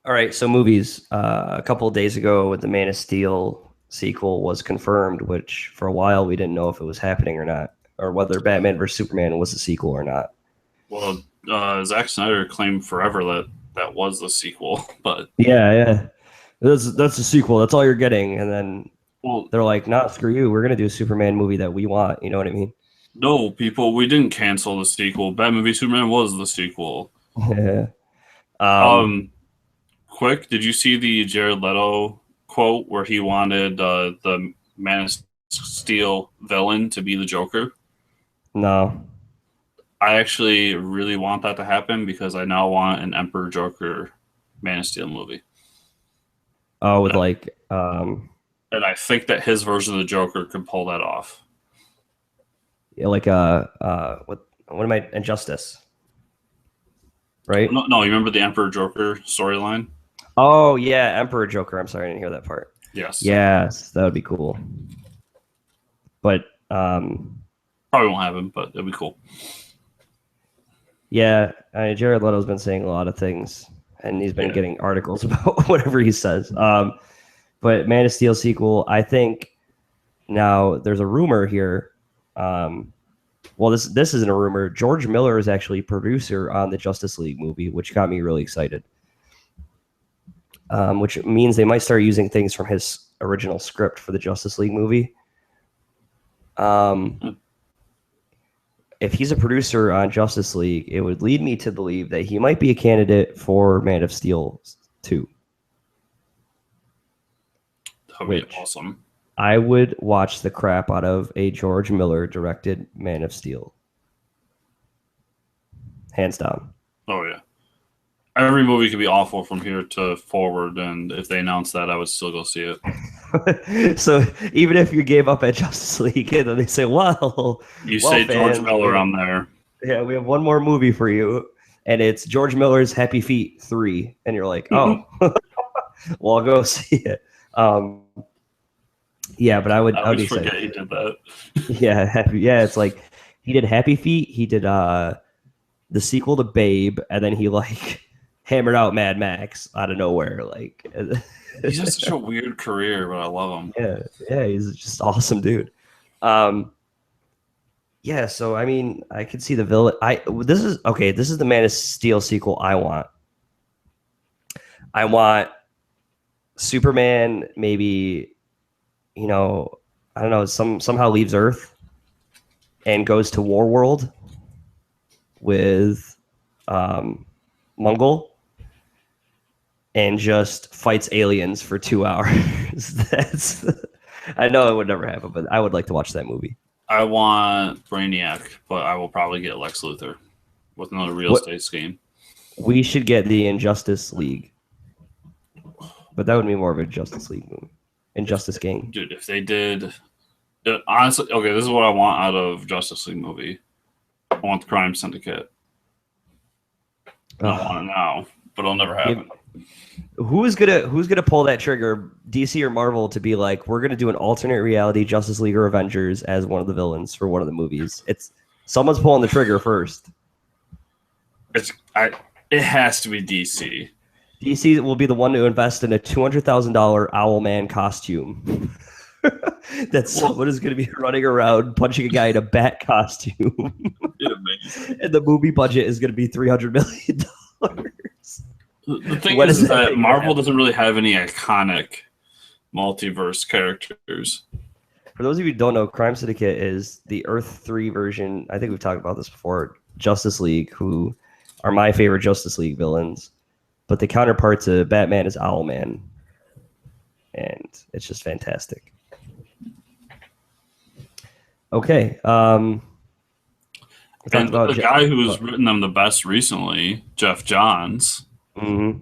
S2: right, so movies. A couple of days ago, the Man of Steel sequel was confirmed, which for a while we didn't know if it was happening or not, or whether Batman vs Superman was a sequel or not.
S1: Well, Zack Snyder claimed forever that was the sequel, but
S2: yeah, that's the sequel. That's all you're getting, and then they're like, "Nah, screw you. We're gonna do a Superman movie that we want." You know what I mean?
S1: No, people, we didn't cancel the sequel. Batman v Superman was the sequel.
S2: Yeah.
S1: Quick, did you see the Jared Leto quote where he wanted the Man of Steel villain to be the Joker?
S2: No.
S1: I actually really want that to happen because I now want an Emperor Joker Man of Steel movie.
S2: Oh, with
S1: and I think that his version of the Joker could pull that off.
S2: Yeah, like what am I? Injustice, right?
S1: No, you remember the Emperor Joker storyline?
S2: Oh yeah, Emperor Joker. I'm sorry, I didn't hear that part.
S1: Yes,
S2: that would be cool. But
S1: probably won't happen, but it'd be cool.
S2: Yeah, Jared Leto's been saying a lot of things, and he's been getting articles about whatever he says. But Man of Steel sequel, I think now there's a rumor here. Well, this isn't a rumor. George Miller is actually producer on the Justice League movie, which got me really excited. Which means they might start using things from his original script for the Justice League movie. If he's a producer on Justice League, it would lead me to believe that he might be a candidate for Man of Steel 2.
S1: That would be awesome.
S2: I would watch the crap out of a George Miller directed Man of Steel. Hands down.
S1: Oh, yeah. Every movie could be awful from here to forward, and if they announced that, I would still go see
S2: it. So even if you gave up at Justice League, and then they say, well,
S1: say fans, George Miller on there.
S2: Yeah, we have one more movie for you, and it's George Miller's Happy Feet 3, and you're like, oh, well, I'll go see it. Yeah, but I would
S1: forget he did that.
S2: Yeah, it's like he did Happy Feet, he did the sequel to Babe, and then he hammered out Mad Max out of nowhere.
S1: He's just such a weird career, but I love him.
S2: Yeah, he's just awesome, dude. Yeah, so I mean, I could see the villain. This is okay. This is the Man of Steel sequel I want. I want Superman. Maybe I don't know. Somehow leaves Earth and goes to War World with Mongol and just fights aliens for 2 hours. That's I know it would never happen, but I would like to watch that movie.
S1: I want Brainiac, but I will probably get Lex Luthor with another real estate scheme.
S2: We should get the Injustice League, but that would be more of a Justice League movie. Injustice Gang.
S1: Dude, if they did, honestly, okay, this is what I want out of Justice League movie. I want the Crime Syndicate. I want it now, but it'll never happen.
S2: Who's gonna pull that trigger, DC or Marvel, to be like, we're gonna do an alternate reality Justice League or Avengers as one of the villains for one of the movies? It's someone's pulling the trigger first.
S1: It has to be DC.
S2: DC will be the one to invest in a $200,000 Owlman costume. Someone is going to be running around punching a guy in a bat costume. And the movie budget is going to be $300 million.
S1: The thing is that Marvel doesn't really have any iconic multiverse characters.
S2: For those of you who don't know, Crime Syndicate is the Earth 3 version. I think we've talked about this before. Justice League, who are my favorite Justice League villains. But the counterpart to Batman is Owlman. And it's just fantastic. Okay.
S1: And the guy who's written them the best recently, Jeff Johns.
S2: Mm-hmm.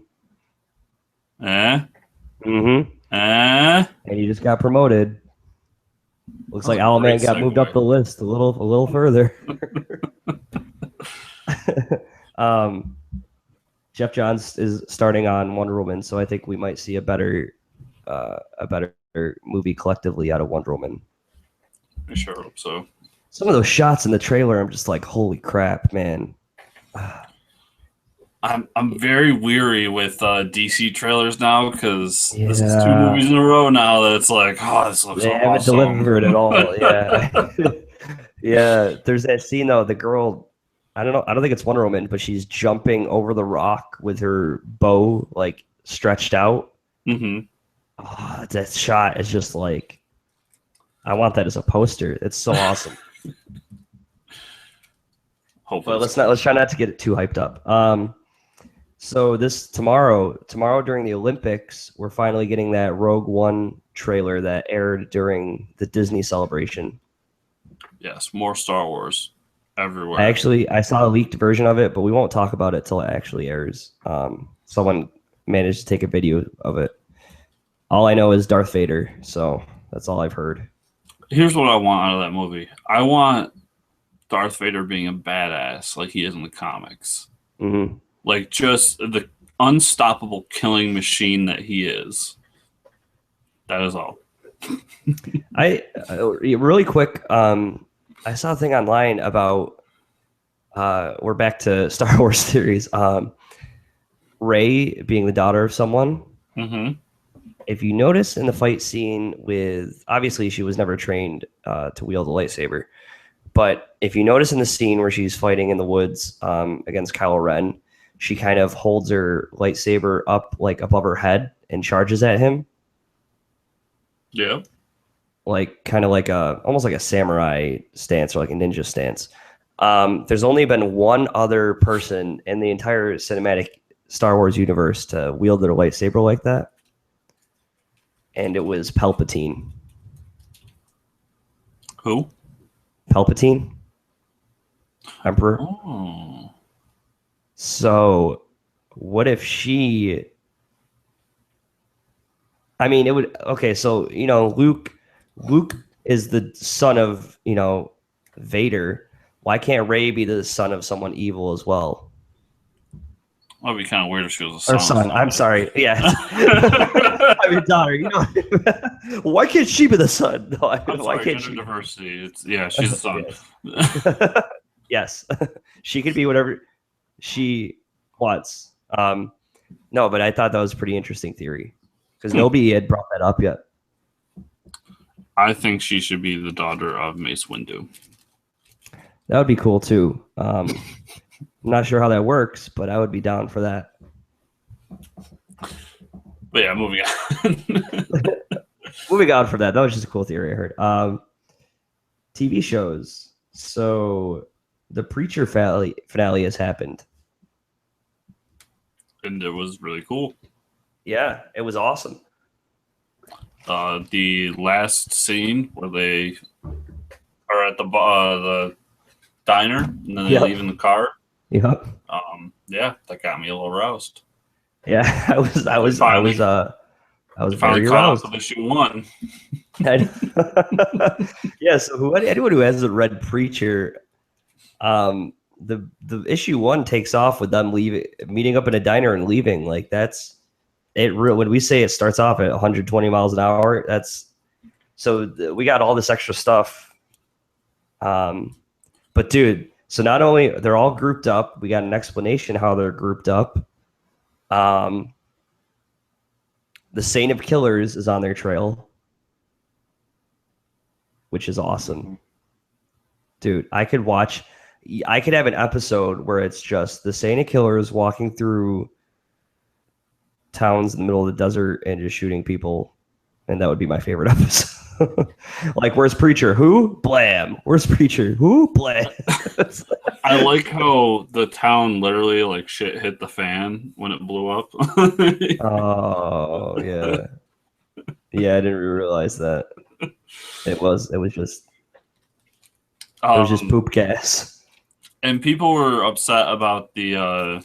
S1: And
S2: he just got promoted. Looks like Owlman got moved up the list a little further. Jeff Johns is starting on Wonder Woman, so I think we might see a better movie collectively out of Wonder Woman.
S1: I sure hope so.
S2: Some of those shots in the trailer, I'm just like, holy crap, man.
S1: I'm very weary with DC trailers now because this is 2 movies in a row now that it's like, oh, this looks awesome. They haven't
S2: delivered at all. Yeah, yeah. There's that scene though. The girl. I don't know. I don't think it's Wonder Woman, but she's jumping over the rock with her bow like stretched out.
S1: Mm-hmm.
S2: Oh, that shot is just like, I want that as a poster. It's so awesome.
S1: Hopefully,
S2: but let's try not to get it too hyped up. So tomorrow during the Olympics, we're finally getting that Rogue One trailer that aired during the Disney celebration.
S1: Yes, more Star Wars. Everywhere.
S2: I saw a leaked version of it, but we won't talk about it till it actually airs. Someone managed to take a video of it. All I know is Darth Vader, so that's all I've heard.
S1: Here's what I want out of that movie. I want Darth Vader being a badass like he is in the comics.
S2: Mm-hmm.
S1: Like just the unstoppable killing machine that he is. That is all.
S2: Really quick, I saw a thing online about we're back to Star Wars theories. Rey being the daughter of someone.
S1: Mm-hmm.
S2: If you notice in the fight scene obviously she was never trained to wield a lightsaber, but if you notice in the scene where she's fighting in the woods against Kylo Ren, she kind of holds her lightsaber up like above her head and charges at him.
S1: Yeah.
S2: Like kind of like almost like a samurai stance or like a ninja stance. There's only been one other person in the entire cinematic Star Wars universe to wield their lightsaber like that, and it was Palpatine.
S1: Who?
S2: Palpatine, Emperor.
S1: Oh.
S2: So, what if she? I mean, it would. Okay, so Luke is the son of, Vader. Why can't Rey be the son of someone evil as well?
S1: Well, it'd be kind of weird if she was a son.
S2: Or son. I'm sorry. Yeah. I mean, daughter. Why can't she be the son? No, why can't she?
S1: Diversity. She's a son.
S2: Yes. She could be whatever she wants. No, but I thought that was a pretty interesting theory because nobody had brought that up yet.
S1: I think she should be the daughter of Mace Windu.
S2: That would be cool too. I'm not sure how that works, but I would be down for that.
S1: But yeah, moving on.
S2: Moving on from that, that was just a cool theory I heard. TV shows. So the Preacher finale has happened.
S1: And it was really cool.
S2: Yeah, it was awesome.
S1: The last scene where they are at the diner and then they leave in the car.
S2: Yep.
S1: Yeah, that got me a little roused.
S2: Yeah, I was
S1: Finally
S2: very
S1: caught
S2: aroused.
S1: up with issue 1.
S2: Yeah, so anyone who hasn't read Preacher, the issue 1 takes off with them meeting up in a diner and leaving. Like that's it. When we say it starts off at 120 miles an hour, we got all this extra stuff. But dude, so not only they're all grouped up, we got an explanation how they're grouped up. The Saint of Killers is on their trail, which is awesome. Dude, I could have an episode where it's just the Saint of Killers walking through towns in the middle of the desert and just shooting people, and that would be my favorite episode. Like, where's Preacher? Who? Blam. Where's Preacher? Who? Blam.
S1: I like how the town literally like shit hit the fan when it blew up.
S2: Oh yeah, yeah. I didn't realize that. It was just poop gas.
S1: And people were upset about the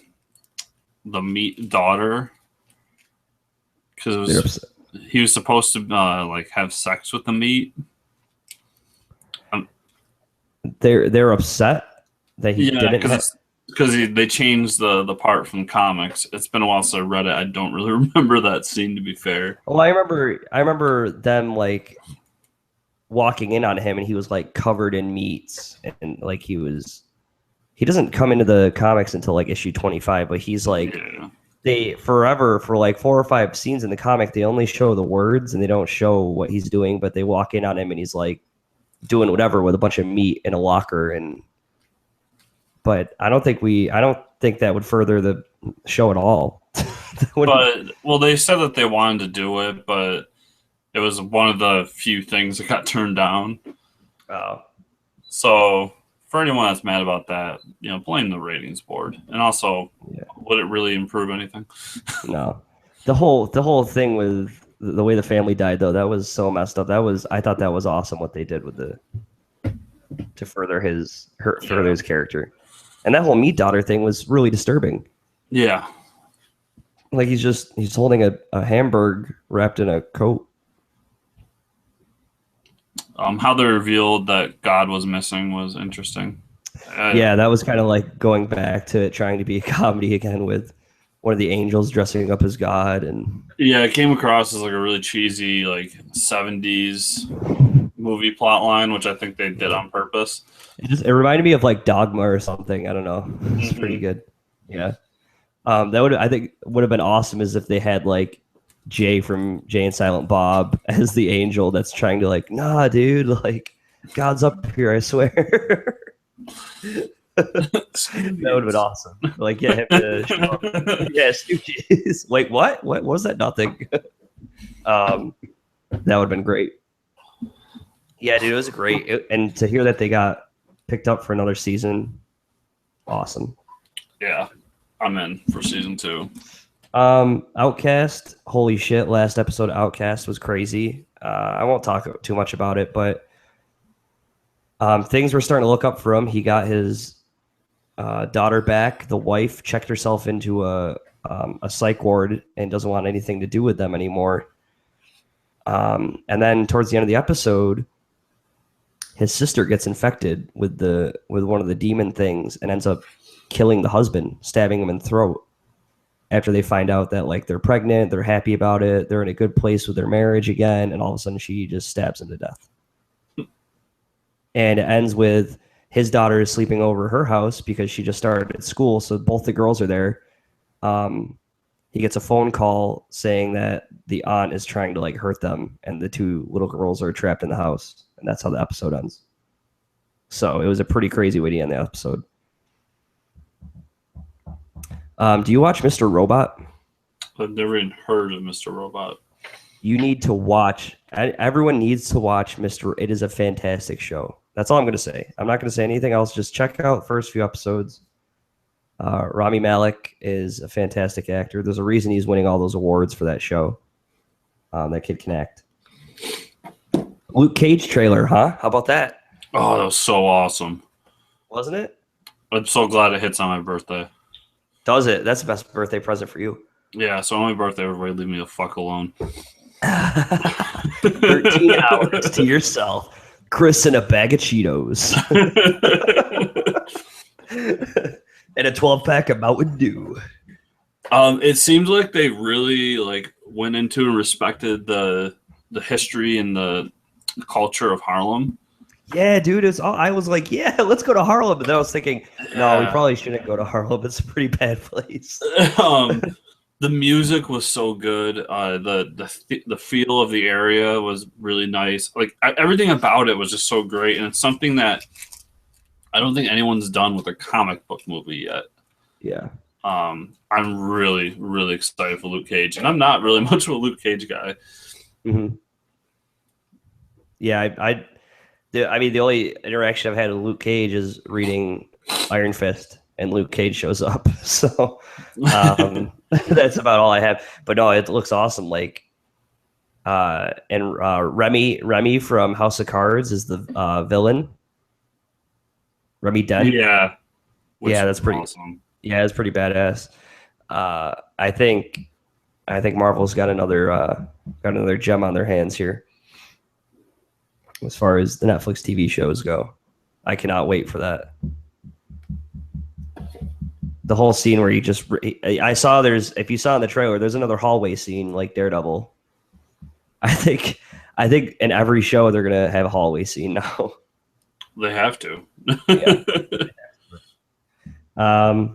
S1: meat daughter because he was supposed to like have sex with the meat.
S2: They're upset that he didn't.
S1: Because they changed the part from comics. It's been a while since I read it. I don't really remember that scene, to be fair.
S2: Well, I remember them like walking in on him, and he was like covered in meats, and like he doesn't come into the comics until like issue 25, but he's like they forever for like 4 or 5 scenes in the comic, they only show the words and they don't show what he's doing, but they walk in on him and he's like doing whatever with a bunch of meat in a locker. But I don't think that would further the show at all.
S1: They said that they wanted to do it, but it was one of the few things that got turned down.
S2: Oh.
S1: So for anyone that's mad about that, blame the ratings board. And also, would it really improve anything?
S2: No. The whole thing with the way the family died, though, that was so messed up. I thought that was awesome what they did with to further his character. And that whole meat daughter thing was really disturbing.
S1: Yeah.
S2: Like he's holding a hamburger wrapped in a coat.
S1: How they revealed that God was missing was interesting.
S2: Yeah, that was kind of like going back to it trying to be a comedy again with one of the angels dressing up as God. And
S1: yeah, it came across as like a really cheesy like 70s movie plot line, which I think they did on purpose.
S2: It reminded me of like Dogma or something. I don't know. It's pretty good. Yeah. I think would have been awesome is if they had like Jay from Jay and Silent Bob as the angel that's trying to like, nah, dude, like God's up here, I swear. That would have been awesome. Like, yeah, him to show up. Yeah, Stooges. Wait, what? What was that? Nothing. That would have been great. Yeah, dude, it was great. And to hear that they got picked up for another season, awesome.
S1: Yeah, I'm in for season 2.
S2: Outcast, holy shit, last episode of Outcast was crazy. I won't talk too much about it, but things were starting to look up for him. He got his daughter back. The wife checked herself into a psych ward and doesn't want anything to do with them anymore. And then towards the end of the episode, his sister gets infected with one of the demon things and ends up killing the husband, stabbing him in the throat. After they find out that like they're pregnant, they're happy about it, they're in a good place with their marriage again, and all of a sudden she just stabs him to death. And it ends with his daughter is sleeping over her house because she just started at school, so both the girls are there. he gets a phone call saying that the aunt is trying to like hurt them, and the two little girls are trapped in the house, and that's how the episode ends. So it was a pretty crazy way to end the episode. Do you watch Mr. Robot?
S1: I've never even heard of Mr. Robot.
S2: You need to watch. Everyone needs to watch Mr. It is a fantastic show. That's all I'm going to say. I'm not going to say anything else. Just check out the first few episodes. Rami Malek is a fantastic actor. There's a reason he's winning all those awards for that show. That kid can act. Luke Cage trailer, huh? How about that?
S1: Oh, that was so awesome.
S2: Wasn't it?
S1: I'm so glad it hits on my birthday.
S2: Does it? That's the best birthday present for you.
S1: Yeah, so on my birthday, everybody leave me the fuck alone.
S2: 13 hours to yourself. Chris and a bag of Cheetos. And a 12-pack of Mountain Dew.
S1: It seems like they really like went into and respected the history and the culture of Harlem.
S2: Yeah, dude. I was like, yeah, let's go to Harlem. But then I was thinking, no, we probably shouldn't go to Harlem. It's a pretty bad place.
S1: The music was so good. The feel of the area was really nice. Like everything about it was just so great, and it's something that I don't think anyone's done with a comic book movie yet.
S2: Yeah.
S1: I'm really, really excited for Luke Cage, and I'm not really much of a Luke Cage guy.
S2: Mm-hmm. Yeah, I mean, the only interaction I've had with Luke Cage is reading Iron Fist, and Luke Cage shows up. So that's about all I have. But no, it looks awesome. Like, and Remy from House of Cards is the villain. Remy Dent.
S1: Yeah.
S2: Yeah, that's pretty
S1: awesome.
S2: Yeah, it's pretty badass. I think Marvel's got another gem on their hands here. As far as the Netflix TV shows go, I cannot wait for that. The whole scene where if you saw in the trailer, there's another hallway scene like Daredevil. I think in every show they're gonna have a hallway scene now.
S1: They have to.
S2: Yeah.